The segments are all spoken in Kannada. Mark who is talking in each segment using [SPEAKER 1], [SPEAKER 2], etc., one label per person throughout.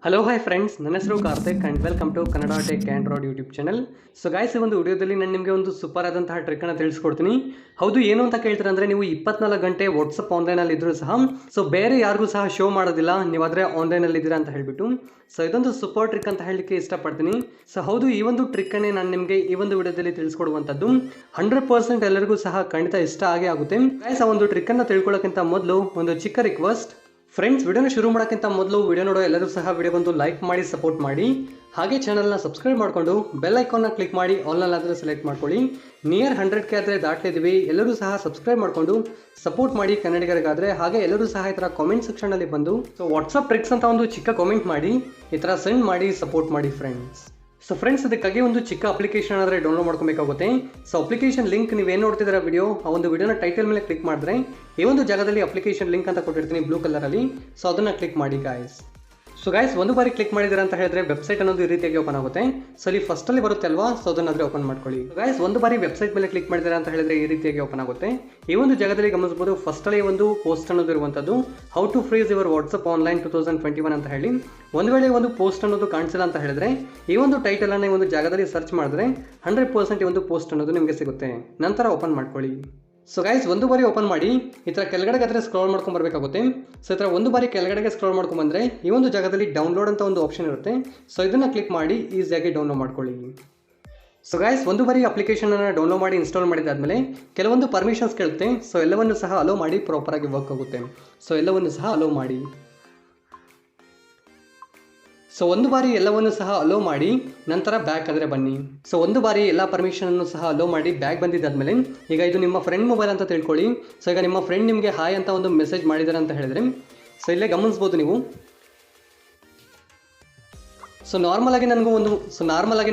[SPEAKER 1] ಹಲೋ ಹಾಯ್ ಫ್ರೆಂಡ್ಸ್, ನನ್ನ ಹೆಸರು Karthik and welcome to Kannada tech and ರಾಡ್ ಯೂಟ್ಯೂಬ್ ಚಾನಲ್. ಸೊ ಗಾಯ್ಸ್, ಈ ಒಂದು ವಿಡಿಯೋದಲ್ಲಿ ನಾನು ನಿಮಗೆ ಒಂದು ಸೂಪರ್ ಆದಂತಹ ಟ್ರಿಕ್ಕನ್ನು ತಿಳಿಸ್ಕೊಡ್ತೀನಿ. ಹೌದು, ಏನು ಅಂತ ಕೇಳ್ತಾರೆ ಅಂದರೆ, ನೀವು 24 ಗಂಟೆ ವಾಟ್ಸಪ್ ಆನ್ಲೈನಲ್ಲಿ ಇದ್ರೂ ಸಹ ಸೊ ಬೇರೆ ಯಾರಿಗೂ ಸಹ ಶೋ ಮಾಡೋದಿಲ್ಲ ನೀವಾದರೆ ಆನ್ಲೈನಲ್ಲಿ ಇದ್ದೀರಾ ಅಂತ ಹೇಳಿಬಿಟ್ಟು. ಸೊ ಇದೊಂದು ಸೂಪರ್ ಟ್ರಿಕ್ ಅಂತ ಹೇಳಲಿಕ್ಕೆ ಇಷ್ಟಪಡ್ತೀನಿ. ಸೊ ಹೌದು, ಈ ಒಂದು ಟ್ರಿಕ್ಕನ್ನೇ ನಾನು ನಿಮಗೆ ಈ ಒಂದು ವಿಡಿಯೋದಲ್ಲಿ ತಿಳಿಸ್ಕೊಡುವಂಥದ್ದು 100% ಎಲ್ಲರಿಗೂ ಸಹ ಖಂಡಿತ ಇಷ್ಟ ಆಗೇ ಆಗುತ್ತೆ. ಗಾಯ್ಸ್, ಆ ಒಂದು ಟ್ರಿಕ್ಕನ್ನು ತಿಳ್ಕೊಳ್ಳೋಕ್ಕಿಂತ ಮೊದಲು ಒಂದು ಚಿಕ್ಕ ರಿಕ್ವೆಸ್ಟ್. ಫ್ರೆಂಡ್ಸ್, ವಿಡಿಯೋನ ಶುರು ಮಾಡೋಕ್ಕಿಂತ ಮೊದಲು ವಿಡಿಯೋ ನೋಡೋ ಎಲ್ಲರೂ ಸಹ ವಿಡಿಯೋಗೊಂದು ಲೈಕ್ ಮಾಡಿ ಸಪೋರ್ಟ್ ಮಾಡಿ. ಹಾಗೆ ಚಾನಲ್ನ ಸಬ್ಸ್ಕ್ರೈಬ್ ಮಾಡಿಕೊಂಡು ಬೆಲ್ ಐಕಾನ್ನ ಕ್ಲಿಕ್ ಮಾಡಿ ಆಲ್ನಲ್ಲಾದರೆ ಸೆಲೆಕ್ಟ್ ಮಾಡ್ಕೊಳ್ಳಿ. ನಿಯರ್ 100K ಆದರೆ ದಾಟ್ಲಿದ್ದೀವಿ. ಎಲ್ಲರೂ ಸಹ ಸಬ್ಸ್ಕ್ರೈಬ್ ಮಾಡಿಕೊಂಡು ಸಪೋರ್ಟ್ ಮಾಡಿ ಕನ್ನಡಿಗರಿಗಾದರೆ. ಹಾಗೆ ಎಲ್ಲರೂ ಸಹ ಈ ಥರ ಕಾಮೆಂಟ್ ಸೆಕ್ಷನಲ್ಲಿ ಬಂದು ಸೊ ವಾಟ್ಸಪ್ ಟ್ರಿಕ್ಸ್ ಅಂತ ಒಂದು ಚಿಕ್ಕ ಕಾಮೆಂಟ್ ಮಾಡಿ ಈ ಥರ ಸೆಂಡ್ ಮಾಡಿ ಸಪೋರ್ಟ್ ಮಾಡಿ ಫ್ರೆಂಡ್ಸ್. ಸೊ ಫ್ರೆಂಡ್ಸ್, ಅದಕ್ಕಾಗಿ ಒಂದು ಚಿಕ್ಕ ಅಪ್ಲಿಕೇಶನ್ ಆದರೆ ಡೌನ್ಲೋಡ್ ಮಾಡ್ಕೊಬೇಕಾಗುತ್ತೆ. ಸೊ ಅಪ್ಲಿಕೇಶನ್ ಲಿಂಕ್ ನೀವೇನು ನೋಡ್ತಿದ್ದೀರಾ ವಿಡಿಯೋ, ಆ ಒಂದು ವಿಡಿಯೋನ ಟೈಟಲ್ ಮೇಲೆ ಕ್ಲಿಕ್ ಮಾಡಿದ್ರೆ ಈ ಒಂದು ಜಾಗದಲ್ಲಿ ಅಪ್ಲಿಕೇಶನ್ ಲಿಂಕ್ ಅಂತ ಕೊಟ್ಟಿರ್ತೀನಿ ಬ್ಲೂ ಕಲರಲ್ಲಿ. ಸೊ ಅದನ್ನು ಕ್ಲಿಕ್ ಮಾಡಿ ಗಾಯ್ಸ್. ಸೊ ಗಾಯ್ಸ್, ಒಂದು ಬಾರಿ ಕ್ಲಿಕ್ ಮಾಡಿದ್ದೀರಾ ಅಂತ ಹೇಳಿದ್ರೆ ವೆಬ್ಸೈಟ್ ಅನ್ನೋದು ಈ ರೀತಿಯಾಗಿ ಓಪನ್ ಆಗುತ್ತೆ. ಸೊ ಇಲ್ಲಿ ಫಸ್ಟಲ್ಲಿ ಬರುತ್ತೆ ಅಲ್ವಾ, ಸೊ ಅದನ್ನಾದರೆ ಓಪನ್ ಮಾಡ್ಕೊಳ್ಳಿ. ಗಾಯ್ಸ್, ಒಂದು ಬಾರಿ ವೆಬ್ಸೈಟ್ ಮೇಲೆ ಕ್ಲಿಕ್ ಮಾಡಿದ್ದೀರಾ ಅಂತ ಹೇಳಿದ್ರೆ ಈ ರೀತಿಯಾಗಿ ಓಪನ್ ಆಗುತ್ತೆ. ಈ ಒಂದು ಜಾಗದಲ್ಲಿ ಗಮನಿಸಬಹುದು, ಫಸ್ಟಲ್ಲಿ ಒಂದು ಪೋಸ್ಟ್ ಅನ್ನೋದು ಇರುವಂಥದ್ದು, how to freeze your WhatsApp online 2021 ಅಂತ ಹೇಳಿ. ಒಂದು ವೇಳೆ ಒಂದು ಪೋಸ್ಟ್ ಅನ್ನೋದು ಕಾಣಿಸಿಲ್ಲ ಅಂತ ಹೇಳಿದ್ರೆ ಈ ಒಂದು ಟೈಟಲನ್ನು ಈ ಒಂದು ಜಾಗದಲ್ಲಿ ಸರ್ಚ್ ಮಾಡಿದ್ರೆ 100% ಈ ಒಂದು ಪೋಸ್ಟ್ ಅನ್ನೋದು ನಿಮಗೆ ಸಿಗುತ್ತೆ. ನಂತರ ಓಪನ್ ಮಾಡ್ಕೊಳ್ಳಿ. ಸೊ ಗೈಸ್, ಒಂದು ಬಾರಿ ಓಪನ್ ಮಾಡಿ ಈ ಥರ ಕೆಳಗಡೆಗೆ ಆದರೆ ಸ್ಕ್ರಾಲ್ ಮಾಡ್ಕೊಂಡು ಬರಬೇಕಾಗುತ್ತೆ. ಸೊ ಈ ಥರ ಒಂದು ಬಾರಿ ಕೆಳಗಡೆಗೆ ಸ್ಕ್ರಾಲ್ ಮಾಡ್ಕೊಂಡು ಬಂದರೆ ಈ ಒಂದು ಜಾಗದಲ್ಲಿ ಡೌನ್ಲೋಡ್ ಅಂತ ಒಂದು ಆಪ್ಷನ್ ಇರುತ್ತೆ. ಸೊ ಇದನ್ನು ಕ್ಲಿಕ್ ಮಾಡಿ ಈಸಿಯಾಗಿ ಡೌನ್ಲೋಡ್ ಮಾಡ್ಕೊಳ್ಳಿ. ಸೊ ಗೈಸ್, ಒಂದು ಬಾರಿ ಅಪ್ಲಿಕೇಶನನ್ನು ಡೌನ್ಲೋಡ್ ಮಾಡಿ ಇನ್ಸ್ಟಾಲ್ ಮಾಡಿದಾದ್ಮೇಲೆ ಕೆಲವೊಂದು ಪರ್ಮಿಷನ್ಸ್ ಕೇಳುತ್ತೆ. ಸೊ ಎಲ್ಲವನ್ನು ಸಹ ಅಲೋ ಮಾಡಿ ಪ್ರಾಪರಾಗಿ ವರ್ಕ್ ಆಗುತ್ತೆ. ಸೊ ಎಲ್ಲವನ್ನು ಸಹ ಅಲೋ ಮಾಡಿ. ಸೊ ಒಂದು ಬಾರಿ ಎಲ್ಲವನ್ನು ಸಹ ಅಲೋ ಮಾಡಿ ನಂತರ ಬ್ಯಾಕ್ ಆದರೆ ಬನ್ನಿ. ಸೊ ಒಂದು ಬಾರಿ ಎಲ್ಲ ಪರ್ಮಿಷನನ್ನು ಸಹ ಅಲೋ ಮಾಡಿ ಬ್ಯಾಕ್ ಬಂದಿದ್ದಾದಮೇಲೆ ಈಗ ಇದು ನಿಮ್ಮ ಫ್ರೆಂಡ್ ಮೊಬೈಲ್ ಅಂತ ತಿಳ್ಕೊಳ್ಳಿ. ಸೊ ಈಗ ನಿಮ್ಮ ಫ್ರೆಂಡ್ ನಿಮಗೆ ಹಾಯ್ ಅಂತ ಒಂದು ಮೆಸೇಜ್ ಮಾಡಿದ್ದಾರೆ ಅಂತ ಹೇಳಿದ್ರೆ ಸೊ ಇಲ್ಲೇ ಗಮನಿಸ್ಬೋದು ನೀವು. ಸೊ ನಾರ್ಮಲಾಗಿ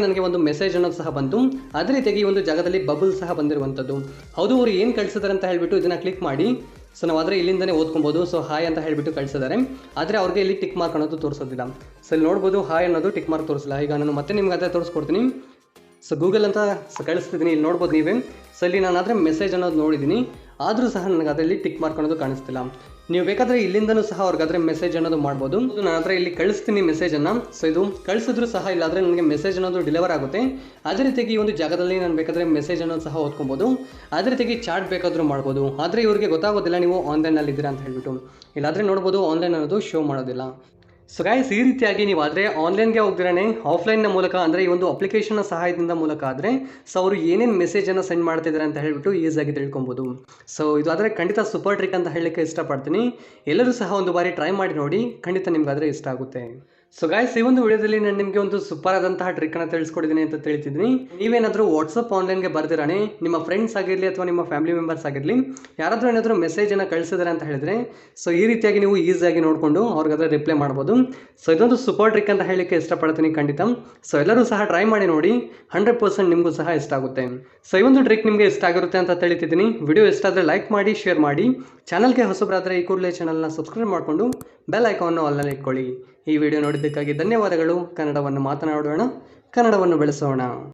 [SPEAKER 1] ನನಗೆ ಒಂದು ಮೆಸೇಜ್ ಅನ್ನೋದು ಸಹ ಬಂತು. ಅದೇ ರೀತಿಯಾಗಿ ಒಂದು ಜಾಗದಲ್ಲಿ ಬಬಲ್ ಸಹ ಬಂದಿರುವಂಥದ್ದು. ಹೌದು, ಅವರು ಏನು ಕಳಿಸಿದ್ದಾರೆ ಅಂತ ಹೇಳಿಬಿಟ್ಟು ಇದನ್ನು ಕ್ಲಿಕ್ ಮಾಡಿ. ಸೊ ನಾವು ಆದರೆ ಇಲ್ಲಿಂದನೇ ಓದ್ಕೊಬೋದು. ಸೊ ಹಾಯ್ ಅಂತ ಹೇಳಿಬಿಟ್ಟು ಕಳಿಸಿದ್ದಾರೆ, ಆದರೆ ಅವ್ರಿಗೆ ಇಲ್ಲಿ ಟಿಕ್ ಮಾರ್ಕ್ ಅನ್ನೋದು ತೋರಿಸೋದಿಲ್ಲ. ಸೊ ಇಲ್ಲಿ ನೋಡ್ಬೋದು, ಹಾಯ್ ಅನ್ನೋದು ಟಿಕ್ ಮಾರ್ಕ್ ತೋರಿಸಿಲ್ಲ. ಈಗ ನಾನು ಮತ್ತೆ ನಿಮ್ಗೆ ಅದೇ ತೋರಿಸ್ಕೊಡ್ತೀನಿ. ಸೊ ಗೂಗಲ್ ಅಂತ ಕಳಿಸ್ತಿದ್ದೀನಿ, ಇಲ್ಲಿ ನೋಡ್ಬೋದು ನೀವೇ. ಸೊ ಇಲ್ಲಿ ನಾನು ಆದರೆ ಮೆಸೇಜ್ ಅನ್ನೋದು ನೋಡಿದ್ದೀನಿ, ಆದರೂ ಸಹ ನನಗೆ ಅದರಲ್ಲಿ ಟಿಕ್ ಮಾರ್ಕ್ ಅನ್ನೋದು ಕಾಣಿಸ್ತಿಲ್ಲ. ನೀವು ಬೇಕಾದರೆ ಇಲ್ಲಿಂದನೂ ಸಹ ಅವ್ರಿಗಾದ್ರೆ ಮೆಸೇಜ್ ಅನ್ನೋದು ಮಾಡ್ಬೋದು. ನಾನು ಆದರೆ ಇಲ್ಲಿ ಕಳಿಸ್ತೀನಿ ಮೆಸೇಜನ್ನು. ಸೊ ಇದು ಕಳಿಸಿದ್ರು ಸಹ ಇಲ್ಲಾದರೆ ನನಗೆ ಮೆಸೇಜ್ ಅನ್ನೋದು ಡೆಲಿವರ್ ಆಗುತ್ತೆ. ಅದೇ ರೀತಿಯಾಗಿ ಈ ಒಂದು ಜಾಗದಲ್ಲಿ ನಾನು ಬೇಕಾದರೆ ಮೆಸೇಜ್ ಅನ್ನೋದು ಸಹ ಓದ್ಕೊಬೋದು. ಅದೇ ರೀತಿಯಾಗಿ ಚಾಟ್ ಬೇಕಾದರೂ ಮಾಡ್ಬೋದು. ಆದರೆ ಇವರಿಗೆ ಗೊತ್ತಾಗೋದಿಲ್ಲ ನೀವು ಆನ್ಲೈನಲ್ಲಿ ಇದ್ದೀರಾ ಅಂತ ಹೇಳ್ಬಿಟ್ಟು. ಇಲ್ಲಾದರೆ ನೋಡ್ಬೋದು ಆನ್ಲೈನ್ ಅನ್ನೋದು ಶೋ ಮಾಡೋದಿಲ್ಲ. ಸೊ ಗೈಸ್, ಈ ರೀತಿಯಾಗಿ ನೀವು ಆದರೆ ಆನ್ಲೈನ್ಗೆ ಹೋಗ್ದಿರಾನೆ ಆಫ್ಲೈನ್ನ ಮೂಲಕ ಅಂದರೆ ಈ ಒಂದು ಅಪ್ಲಿಕೇಶನ್ನ ಸಹಾಯದಿಂದ ಮೂಲಕ ಆದರೆ ಸೊ ಅವರು ಏನೇನು ಮೆಸೇಜನ್ನು ಸೆಂಡ್ ಮಾಡ್ತಿದ್ದಾರೆ ಅಂತ ಹೇಳಿಬಿಟ್ಟು ಈಸಿಯಾಗಿ ತಿಳ್ಕೊಬೋದು. ಸೊ ಇದು ಆದರೆ ಖಂಡಿತ ಸೂಪರ್ ಟ್ರಿಕ್ ಅಂತ ಹೇಳಲಿಕ್ಕೆ ಇಷ್ಟಪಡ್ತೀನಿ. ಎಲ್ಲರೂ ಸಹ ಒಂದು ಬಾರಿ ಟ್ರೈ ಮಾಡಿ ನೋಡಿ, ಖಂಡಿತ ನಿಮ್ಗಾದರೆ ಇಷ್ಟ ಆಗುತ್ತೆ. ಸೊ ಗಾಯ್ಸ್, ಈ ಒಂದು ವಿಡಿಯೋದಲ್ಲಿ ನಾನು ನಿಮಗೆ ಒಂದು ಸೂಪರ್ ಆದಂತಹ ಟ್ರಿಕ್ಕನ್ನು ತಿಳಿಸ್ಕೊಡಿದ್ದೀನಿ ಅಂತ ತಿಳಿತಿದ್ದೀನಿ. ನೀವೇನಾದರೂ ವಾಟ್ಸಪ್ ಆನ್ಲೈನ್ಗೆ ಬರ್ದಿರಾನೆ ನಿಮ್ಮ ಫ್ರೆಂಡ್ಸ್ ಆಗಿರಲಿ ಅಥವಾ ನಿಮ್ಮ ಫ್ಯಾಮಿಲಿ ಮೆಂಬರ್ಸ್ ಆಗಿರಲಿ ಯಾರಾದರೂ ಏನಾದರೂ ಮೆಸೇಜನ್ನು ಕಳಿಸಿದ್ದಾರೆ ಅಂತ ಹೇಳಿದ್ರೆ ಸೊ ಈ ರೀತಿಯಾಗಿ ನೀವು ಈಸಿಯಾಗಿ ನೋಡಿಕೊಂಡು ಅವ್ರಿಗಾದ್ರೆ ರಿಪ್ಲೈ ಮಾಡ್ಬೋದು. ಸೊ ಇದೊಂದು ಸೂಪರ್ ಟ್ರಿಕ್ ಅಂತ ಹೇಳಲಿಕ್ಕೆ ಇಷ್ಟಪಡ್ತೀನಿ ಖಂಡಿತ. ಸೊ ಎಲ್ಲರೂ ಸಹ ಟ್ರೈ ಮಾಡಿ ನೋಡಿ, 100% ನಿಮಗೂ ಸಹ ಇಷ್ಟ ಆಗುತ್ತೆ. ಸೊ ಈ ಒಂದು ಟ್ರಿಕ್ ನಿಮಗೆ ಇಷ್ಟ ಆಗಿರುತ್ತೆ ಅಂತ ತಿಳಿತಿದ್ದೀನಿ. ವಿಡಿಯೋ ಇಷ್ಟ ಆದರೆ ಲೈಕ್ ಮಾಡಿ, ಶೇರ್ ಮಾಡಿ. ಚಾನಲ್ಗೆ ಹೊಸಬರಾದರೆ ಈ ಕೂಡಲೇ ಚಾನಲ್ನ ಸಬ್ಸ್ಕ್ರೈಬ್ ಮಾಡಿಕೊಂಡು ಬೆಲ್ ಐಕಾನ್ನು ಆಲ್ನಲ್ಲಿ ಇಟ್ಕೊಳ್ಳಿ. ಈ ವಿಡಿಯೋ ನೋಡಿದ್ದಕ್ಕಾಗಿ ಧನ್ಯವಾದಗಳು. ಕನ್ನಡವನ್ನು ಮಾತನಾಡೋಣ, ಕನ್ನಡವನ್ನು ಬೆಳೆಸೋಣ.